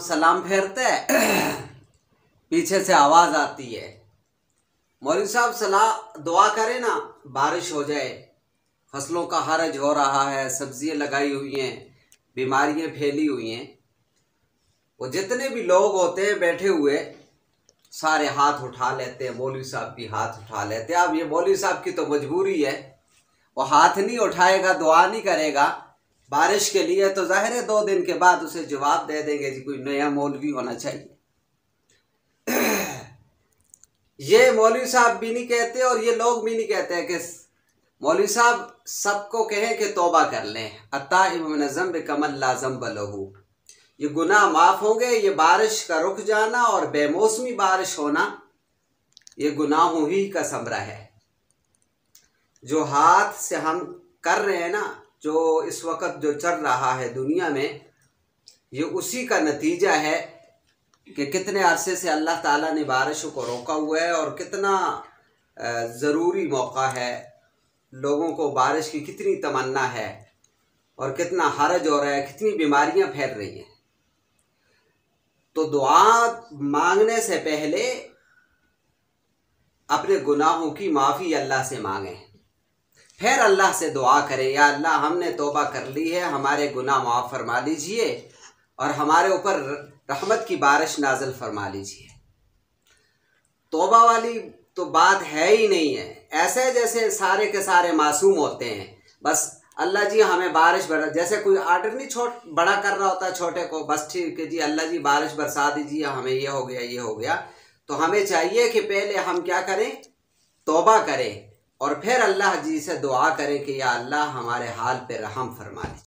सलाम फेरते पीछे से आवाज आती है, मौलवी साहब सलाह दुआ करें ना बारिश हो जाए, फसलों का हरज हो रहा है, सब्जियां लगाई हुई हैं, बीमारियां फैली हुई हैं। वो जितने भी लोग होते हैं बैठे हुए सारे हाथ उठा लेते हैं, मौलवी साहब भी हाथ उठा लेते हैं। अब ये मौलवी साहब की तो मजबूरी है, वो हाथ नहीं उठाएगा, दुआ नहीं करेगा बारिश के लिए तो जाहिर है 2 दिन के बाद उसे जवाब दे देंगे जी कोई नया मौलवी होना चाहिए। ये मौलवी साहब भी नहीं कहते और ये लोग भी नहीं कहते कि मौलवी साहब सबको कहें कि तौबा कर लें, अत्ताइबु मिन ज़ंब कमन ला ज़ंब लहू। ये गुनाह माफ होंगे, ये बारिश का रुक जाना और बेमौसमी बारिश होना ये गुनाहों ही का समरा है। जो हाथ से हम कर रहे हैं ना, जो इस वक्त जो चल रहा है दुनिया में, ये उसी का नतीजा है कि कितने अरसे से अल्लाह ताला ने बारिशों को रोका हुआ है और कितना ज़रूरी मौका है, लोगों को बारिश की कितनी तमन्ना है और कितना हरज हो रहा है, कितनी बीमारियां फैल रही हैं। तो दुआ मांगने से पहले अपने गुनाहों की माफ़ी अल्लाह से मांगें, फिर अल्लाह से दुआ करें, या अल्लाह हमने तौबा कर ली है, हमारे गुनाह माफ़ फरमा लीजिए और हमारे ऊपर रहमत की बारिश नाज़िल फरमा लीजिए। तौबा वाली तो बात है ही नहीं है। ऐसे जैसे सारे के सारे मासूम होते हैं, बस अल्लाह जी हमें बारिश बरसा, जैसे कोई आर्डर नहीं बड़ा कर रहा होता छोटे को, बस ठीक है जी अल्लाह जी बारिश बरसा दीजिए, हमें ये हो गया ये हो गया। तो हमें चाहिए कि पहले हम क्या करें, तौबा करें और फिर अल्लाह जी से दुआ करें कि या अल्लाह हमारे हाल पे रहम फरमा लीजिए।